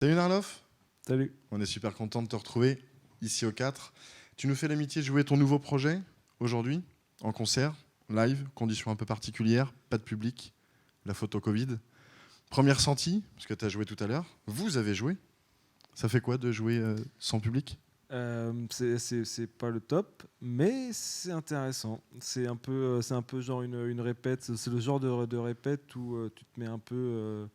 Salut Narlof. Salut. On est super content de te retrouver ici au 4. Tu nous fais l'amitié de jouer ton nouveau projet aujourd'hui, en concert, live, conditions un peu particulières, pas de public, la photo Covid. Première sentie, parce que tu as joué tout à l'heure, vous avez joué. Ça fait quoi de jouer sans public ? C'est pas le top, mais c'est intéressant. C'est un peu genre une répète. C'est le genre de répète où tu te mets un peu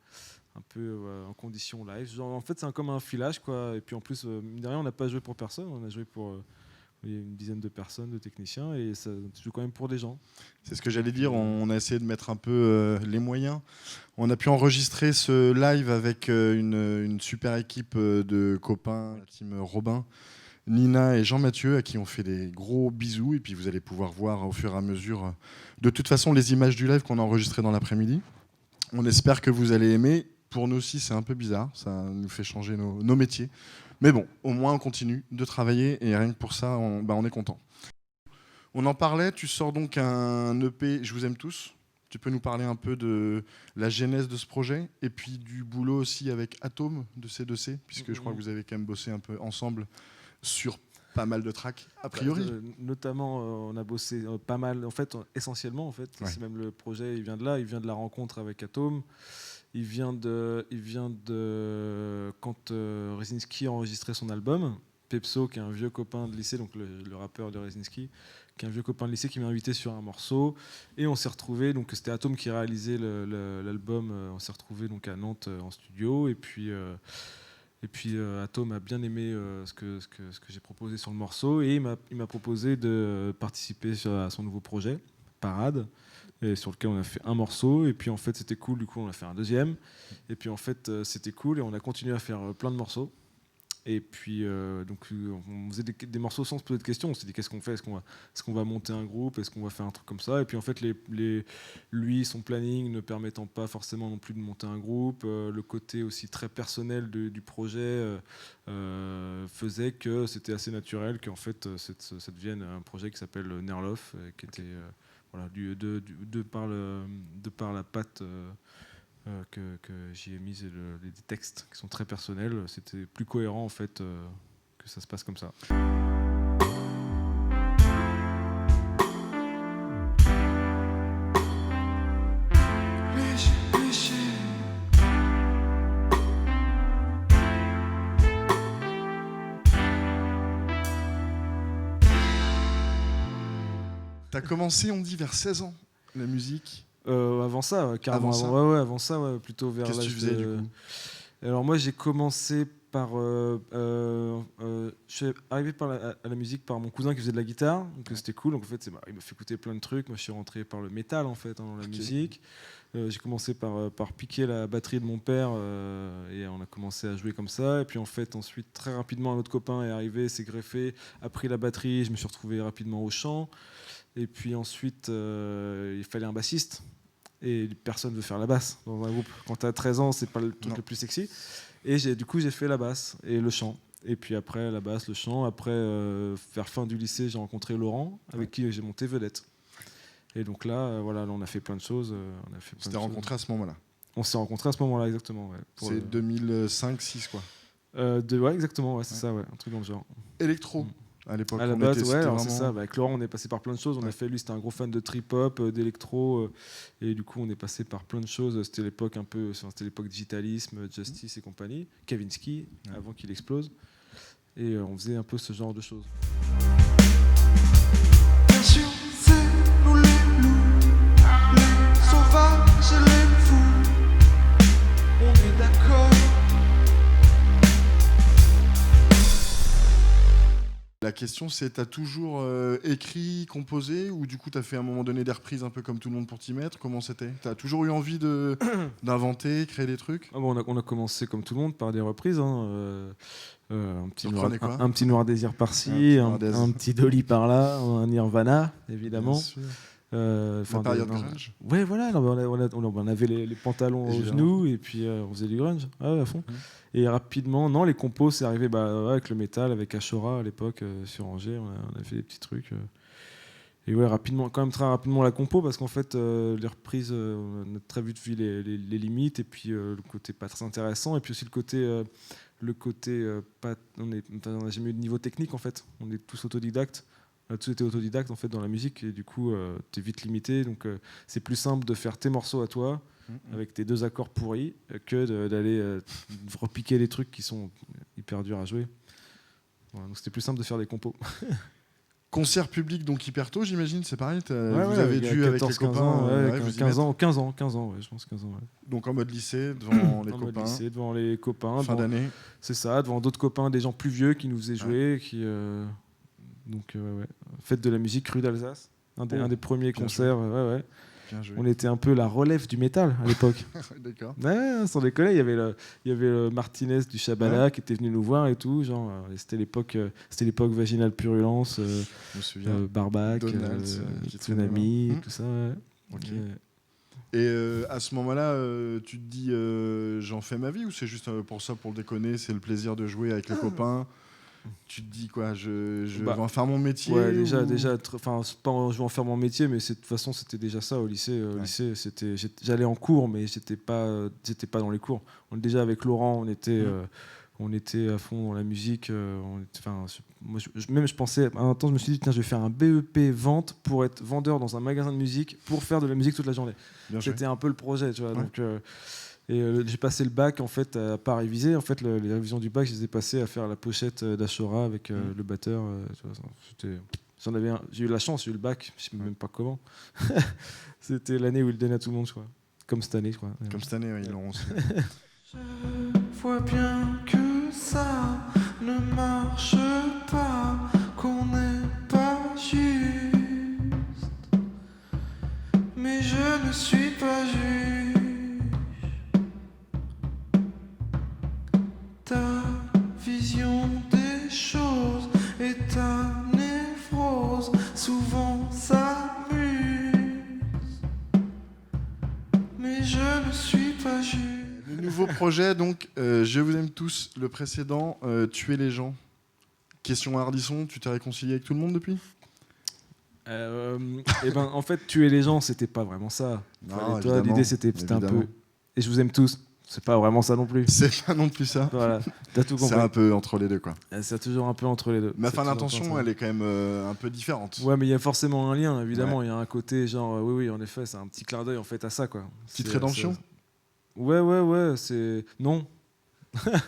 en condition live. Genre, en fait, c'est comme un filage, quoi. Et puis en plus, mine de rien, on n'a pas joué pour personne. On a joué pour une dizaine de personnes, de techniciens, et ça joue quand même pour des gens. C'est ce que j'allais dire. On a essayé de mettre un peu les moyens. On a pu enregistrer ce live avec une super équipe de copains, la team Robin, Nina et Jean-Mathieu, à qui on fait des gros bisous. Et puis vous allez pouvoir voir au fur et à mesure, de toute façon, les images du live qu'on a enregistré dans l'après-midi. On espère que vous allez aimer. Pour nous aussi, c'est un peu bizarre. Ça nous fait changer nos métiers. Mais bon, au moins, on continue de travailler. Et rien que pour ça, on est content. On en parlait. Tu sors donc un EP, Je vous aime tous. Tu peux nous parler un peu de la genèse de ce projet et puis du boulot aussi avec Atome de C2C, puisque je crois que vous avez quand même bossé un peu ensemble sur pas mal de tracks, a priori. Notamment, on a bossé pas mal, en fait, essentiellement, en fait. Ouais. C'est même le projet, il vient de là, il vient de la rencontre avec Atome. Il vient de quand Resinski a enregistré son album. Pepso, qui est un vieux copain de lycée, donc le rappeur de Resinski, qui est un vieux copain de lycée qui m'a invité sur un morceau. Et on s'est retrouvés, donc c'était Atome qui réalisait l'album. On s'est retrouvés donc à Nantes en studio. Et puis Atome a bien aimé ce que j'ai proposé sur le morceau. Et il m'a proposé de participer à son nouveau projet, Parade. Et sur lequel on a fait un morceau, et puis en fait c'était cool, du coup on a fait un deuxième, et puis en fait c'était cool, et on a continué à faire plein de morceaux, et puis donc on faisait des morceaux sans se poser de questions. On s'est dit qu'est-ce qu'on fait, est-ce qu'on va monter un groupe, est-ce qu'on va faire un truc comme ça, et puis en fait lui, son planning ne permettant pas forcément non plus de monter un groupe, le côté aussi très personnel du projet faisait que c'était assez naturel qu'en fait ça devienne un projet qui s'appelle Nerlof, qui était voilà, de par la patte que j'y ai mise et les textes qui sont très personnels, c'était plus cohérent en fait que ça se passe comme ça. T'as commencé, on dit, vers 16 ans, la musique. Avant ça, carrément. Avant ça, plutôt vers l'âge. Qu'est-ce que tu faisais du coup ? Alors moi, j'ai commencé par... je suis arrivé à la musique par mon cousin qui faisait de la guitare, donc c'était cool. Donc en fait, il m'a fait écouter plein de trucs. Moi, je suis rentré par le métal en fait, dans la musique. J'ai commencé par piquer la batterie de mon père et on a commencé à jouer comme ça. Et puis en fait, ensuite, très rapidement, un autre copain est arrivé, s'est greffé, a pris la batterie. Je me suis retrouvé rapidement au chant. Et puis ensuite, il fallait un bassiste. Et personne ne veut faire la basse dans un groupe. Quand tu as 13 ans, c'est pas le truc le plus sexy. Et du coup, j'ai fait la basse et le chant. Et puis après, la basse, le chant. Après, vers fin du lycée, j'ai rencontré Laurent, avec qui j'ai monté Vedette. Et donc là, voilà, on a fait plein de choses. On s'était rencontrés à ce moment-là. On s'est rencontrés à ce moment-là, exactement. Ouais, c'est 2005-6, quoi. Ouais, exactement, ouais, c'est ça, ouais, un truc dans le genre. Électro. À l'époque, à la base, vraiment... c'est ça. Avec Laurent, on est passé par plein de choses. On a fait, lui, c'était un gros fan de trip-hop, d'électro, et du coup, on est passé par plein de choses. C'était l'époque c'était l'époque digitalisme, Justice et compagnie. Kavinsky, avant qu'il explose, et on faisait un peu ce genre de choses. Bien sûr, c'est nous les loups, les sauvages et les fous. On est d'accord. La question, c'est, t'as toujours écrit, composé, ou du coup t'as fait à un moment donné des reprises un peu comme tout le monde pour t'y mettre ? Comment c'était ? T'as toujours eu envie d'inventer, créer des trucs ? On a commencé comme tout le monde par des reprises. Un petit Noir Désir par-ci, un petit Dolly par-là, un Nirvana, évidemment. La période grunge. Ouais, voilà, on avait les pantalons aux genoux et puis on faisait du grunge, à fond. Et rapidement, les compos, c'est arrivé avec le métal, avec Ashura à l'époque sur Angers, on a fait des petits trucs. Et ouais, rapidement, quand même très rapidement la compo, parce qu'en fait, les reprises, on a très vite vu les limites, et puis le côté pas très intéressant, et puis aussi le côté pas, on n'a jamais eu de niveau technique en fait. On est tous autodidactes. On a tous été autodidactes en fait dans la musique, et du coup, t'es vite limité. Donc, c'est plus simple de faire tes morceaux à toi, avec tes 2 accords pourris, que d'aller repiquer les trucs qui sont hyper durs à jouer. Voilà, donc c'était plus simple de faire des compos. Concert public, donc hyper tôt, j'imagine, c'est pareil. Vous Ouais, avez il y a dû avec les 14, copains. 15 ans, vous y 15 mettre. ans, 15 ans, ouais, je pense 15 ans. Ouais. Donc en mode lycée, devant les Dans le copains. lycée, devant les copains, Fin d'année. c'est ça, devant d'autres copains, des gens plus vieux qui nous faisaient jouer, donc ouais. Fête de la musique rue d'Alsace, un des premiers concerts. Ouais. Bien joué. On était un peu la relève du métal à l'époque. D'accord. Ouais, sans déconner, il y avait le Martinez du Shabala qui était venu nous voir et tout. Genre, c'était l'époque Vaginal Purulence, Je me souviens. Barbac, Donald, Tsunami, tout ça. Ouais. Ok. Et à ce moment-là, tu te dis j'en fais ma vie, ou c'est juste pour ça, pour le déconner, c'est le plaisir de jouer avec les copains? Tu te dis quoi, je vais en faire mon métier? Ouais, déjà, enfin, c'est pas je vais en faire mon métier, mais de toute façon, c'était déjà ça au lycée. Au lycée, j'allais en cours, mais j'étais pas dans les cours. Déjà avec Laurent, on était à fond dans la musique. Je pensais, à un temps, je me suis dit, tiens, je vais faire un BEP vente pour être vendeur dans un magasin de musique, pour faire de la musique toute la journée. C'était un peu le projet, tu vois. Ouais. Donc, j'ai passé le bac en fait à pas réviser. En fait, les révisions du bac, je les ai passées à faire la pochette d'Ashura avec le batteur. J'ai eu la chance, j'ai eu le bac, je sais même pas comment. C'était l'année où ils le donnaient à tout le monde, je crois. Comme cette année, je crois. Comme cette année, ils l'auront aussi. Je vois bien que ça ne marche pas, qu'on n'est pas juste, mais je ne suis pas juste. Ta vision des choses et ta névrose souvent s'amuse, mais je ne suis pas juste. Le nouveau projet, donc, Je vous aime tous, le précédent, Tuer les gens. Question Ardisson, tu t'es réconcilié avec tout le monde depuis? En fait, tuer les gens, c'était pas vraiment ça. Non, toi, l'idée, c'était un peu. Et je vous aime tous. C'est pas vraiment ça non plus. C'est pas non plus ça. Voilà, t'as tout compris. C'est un peu entre les deux, quoi. C'est toujours un peu entre les deux. Mais enfin, l'intention, elle est quand même un peu différente. Ouais, mais il y a forcément un lien, évidemment. Il y a un côté, genre, oui, en effet, c'est un petit clin d'œil en fait à ça, quoi. Petite rédemption. Ouais, c'est non.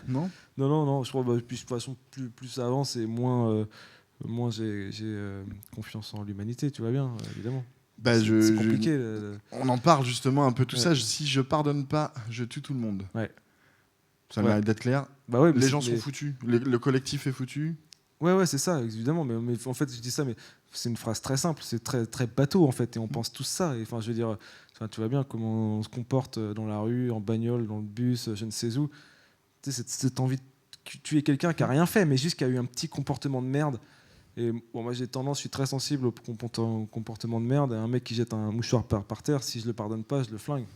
Non. Non. Je crois, puis de toute façon, plus ça avance et moins j'ai confiance en l'humanité, tu vois bien, évidemment. Bah, c'est compliqué. On en parle justement un peu tout ça. Si je pardonne pas, je tue tout le monde. Ouais. Ça mérite d'être clair. Bah ouais, les gens sont foutus. Le collectif est foutu. Ouais, c'est ça, évidemment. Mais en fait, je dis ça, mais c'est une phrase très simple, c'est très, très bateau en fait, et on pense tous ça. Et, enfin, je veux dire, tu vois bien comment on se comporte dans la rue, en bagnole, dans le bus, je ne sais où. Tu sais, cette envie de tuer quelqu'un qui a rien fait, mais juste qui a eu un petit comportement de merde. Et bon, moi, je suis très sensible au comportement de merde. Et un mec qui jette un mouchoir par terre, si je le pardonne pas, je le flingue.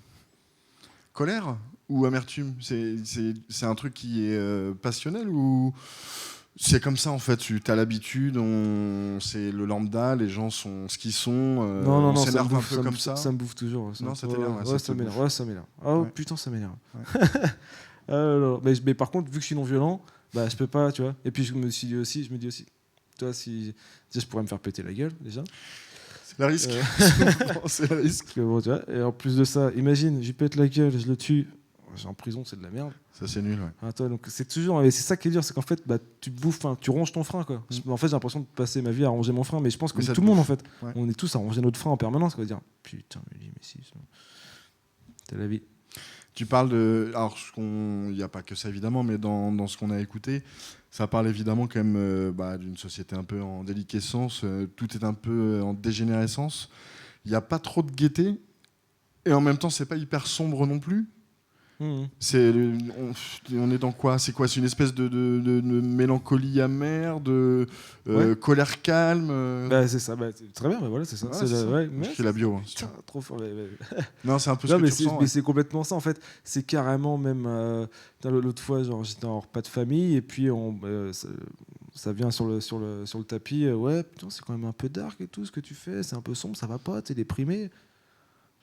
Colère ou amertume? C'est un truc qui est passionnel, ou c'est comme ça en fait? Tu as l'habitude, c'est le lambda, les gens sont ce qu'ils sont. Non, on s'énerve un peu comme ça. Ça me bouffe toujours. Non, ça t'énerve. Ouais, ça m'énerve. Ouais, ça m'énerve. Oh putain, ça m'énerve. Ouais. Mais par contre, vu que je suis non violent, bah je peux pas, tu vois. Et puis je me dis aussi, toi, si je pourrais me faire péter la gueule déjà. C'est le risque. C'est le risque. Bon, tu vois, et en plus de ça, imagine, je lui pète la gueule, je le tue. En prison, c'est de la merde. Ça, c'est nul, ouais. Ah, toi, donc c'est toujours, c'est ça qui est dur, c'est qu'en fait, bah, tu bouffes, tu ronges ton frein, quoi. En fait, j'ai l'impression de passer ma vie à ronger mon frein, mais je pense que tout le monde, en fait, on est tous à ronger notre frein en permanence, quoi. Dire, putain, mais si, c'est la vie. Tu parles de, alors il n'y a pas que ça évidemment, mais dans ce qu'on a écouté, ça parle évidemment quand même d'une société un peu en déliquescence, tout est un peu en dégénérescence. Il n'y a pas trop de gaieté, et en même temps, c'est pas hyper sombre non plus. On est dans quoi? C'est quoi? C'est une espèce de mélancolie amère, de colère calme. Bah, c'est ça, c'est très bien, mais voilà, c'est ça. Je fais la bio. Putain, trop fort. Non, c'est un peu ce que tu ressens. Mais c'est complètement ça, en fait. C'est carrément même. L'autre fois, genre, j'étais en repas de famille, et puis ça vient sur le tapis. Ouais, putain, c'est quand même un peu dark et tout ce que tu fais, c'est un peu sombre, ça va pas, t'es déprimé.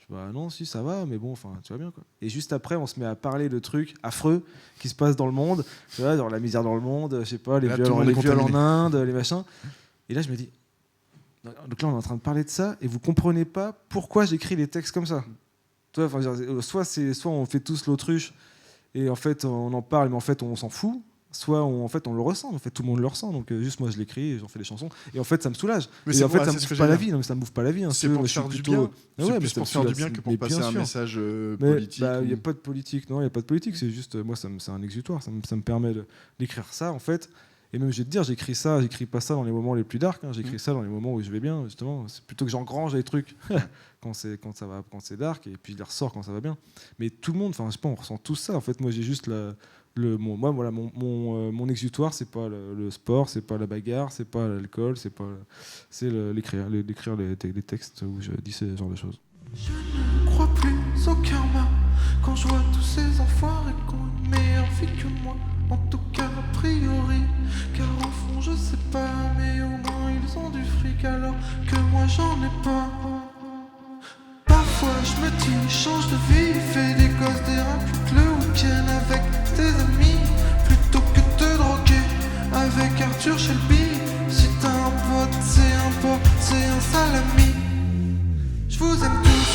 Bah non, si ça va, mais bon, enfin, tu vas bien quoi. Et juste après, on se met à parler de trucs affreux qui se passent dans le monde, tu vois, genre la misère dans le monde, je sais pas, les viols en Inde, les machins. Et là, je me dis, donc là, on est en train de parler de ça, et vous comprenez pas pourquoi j'écris les textes comme ça. Tu vois, soit on fait tous l'autruche, et en fait, on en parle, mais en fait, on s'en fout. Soit en fait on le ressent, en fait tout le monde le ressent, donc juste moi je l'écris et j'en fais des chansons et en fait ça me soulage. Mais et en fait ça me bouffe pas la vie, non mais ça me bouffe pas la vie. Hein, c'est pour faire du bien. C'est plus pour faire du bien que pour passer un message politique. Il y a pas de politique, non, il y a pas de politique, c'est juste moi c'est un exutoire, ça me permet d'écrire ça en fait. Et même je vais te dire, j'écris pas ça dans les moments les plus dark, hein, j'écris ça dans les moments où je vais bien justement. C'est plutôt que j'engrange les trucs quand c'est dark et puis je les ressors quand ça va bien. Mais tout le monde, enfin je sais pas, on ressent tout ça. En fait moi j'ai juste mon exutoire, c'est pas le sport, c'est pas la bagarre, c'est pas l'alcool, c'est l'écrire les textes où je dis ce genre de choses. Je ne crois plus au karma quand je vois tous ces enfoirés qui ont une meilleure vie que moi. En tout cas a priori, car au fond je sais pas, mais au moins ils ont du fric alors que moi j'en ai pas. Parfois je me dis, change de vie, fais des gosses, des rapides le week-end avec tes amis, plutôt que te droguer avec Arthur Shelby. Si t'as un pote, c'est un pote, c'est un salami. Je vous aime tous.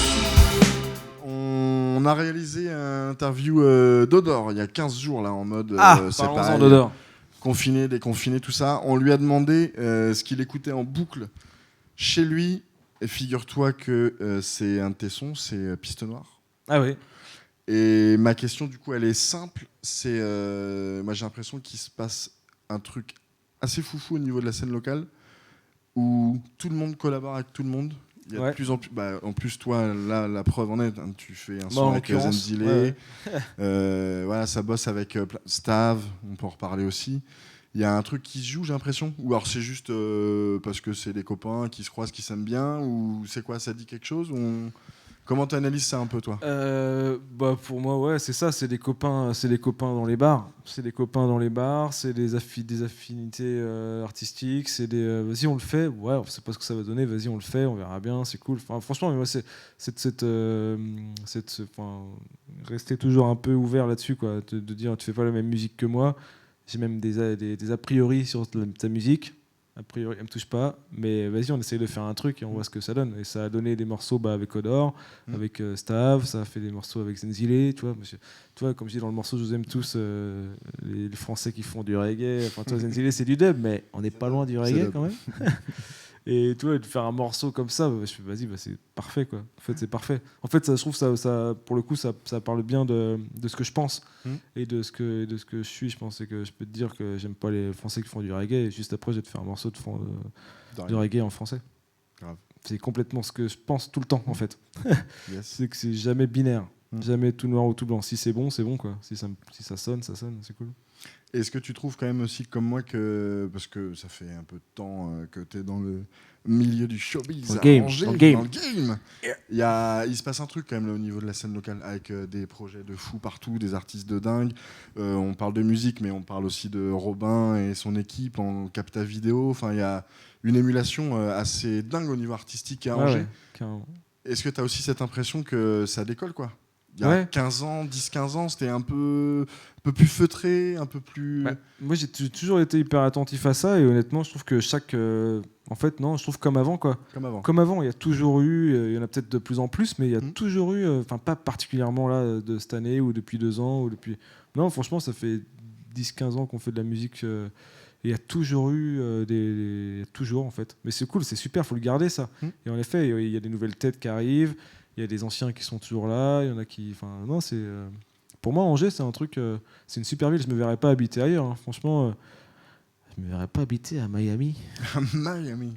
On a réalisé une interview d'Odor il y a 15 jours là en mode c'est pareil, d'Odor. Confiné, déconfiné, tout ça. On lui a demandé ce qu'il écoutait en boucle chez lui. Et figure-toi que c'est un de tes sons, c'est Piste Noire. Ah oui. Et ma question, du coup, elle est simple. C'est, moi, j'ai l'impression qu'il se passe un truc assez foufou au niveau de la scène locale, où tout le monde collabore avec tout le monde. Il y a de plus en plus. En plus, toi, là, la preuve en est. Hein, tu fais un son avec Zenzile. Voilà, ça bosse avec Stav. On peut en reparler aussi. Il y a un truc qui se joue, j'ai l'impression. Ou alors c'est juste parce que c'est des copains qui se croisent, qui s'aiment bien. Ou c'est quoi, ça dit quelque chose ou Comment tu analyses ça un peu, toi ? Pour moi, ouais, c'est ça. C'est des copains dans les bars. C'est des copains dans les bars. C'est des affinités artistiques. C'est des. Vas-y, on le fait. Ouais, on sait pas ce que ça va donner. Vas-y, on le fait. On verra bien. C'est cool. Enfin, franchement, moi, rester toujours un peu ouvert là-dessus, quoi. De dire, tu fais pas la même musique que moi. J'ai même des a priori sur ta musique. A priori, elle me touche pas, mais vas-y, on essaye de faire un truc et on voit ce que ça donne. Et ça a donné des morceaux avec Odor, avec Stav, ça a fait des morceaux avec Zenzile, tu vois, comme je dis dans le morceau Je vous aime tous, les Français qui font du reggae. Enfin, toi, Zenzile, c'est du dub, mais on n'est pas loin du reggae quand même. Et tu vois, de faire un morceau comme ça, je fais vas-y, c'est parfait, quoi. En fait, c'est parfait. En fait, je trouve ça pour le coup, ça parle bien de ce que je pense et de ce que je suis. Je pense que je peux te dire que j'aime pas les Français qui font du reggae. Et juste après, je vais te faire un morceau de reggae en français. Grave. C'est complètement ce que je pense tout le temps, en fait. Yes. C'est que c'est jamais binaire, jamais tout noir ou tout blanc. Si c'est bon, quoi. Si ça sonne, c'est cool. Est-ce que tu trouves quand même aussi comme moi que, parce que ça fait un peu de temps que tu es dans le milieu du showbiz, dans le game. Il se passe un truc quand même là, au niveau de la scène locale avec des projets de fous partout, des artistes de dingue. On parle de musique, mais on parle aussi de Robin et son équipe en capta vidéo. Enfin, il y a une émulation assez dingue au niveau artistique à Angers. Ouais, est-ce que tu as aussi cette impression que ça décolle, quoi ? Il y a 15 ans, 10-15 ans, c'était un peu plus feutré, un peu plus... Moi, j'ai toujours été hyper attentif à ça et honnêtement, je trouve que en fait, non, je trouve comme avant, quoi. Comme avant, il y a toujours eu, il y en a peut-être de plus en plus, mais il y a toujours eu, enfin pas particulièrement là de cette année ou depuis 2 ans ou depuis... Non, franchement, ça fait 10-15 ans qu'on fait de la musique. Il y a toujours eu toujours en fait. Mais c'est cool, c'est super, faut le garder ça. Et en effet, il y a des nouvelles têtes qui arrivent. Il y a des anciens qui sont toujours là, il y en a qui... Enfin, non, c'est... Pour moi, Angers, c'est un truc... c'est une super ville, je ne me verrais pas habiter ailleurs. Hein. Franchement, je ne me verrais pas habiter à Miami. À Miami.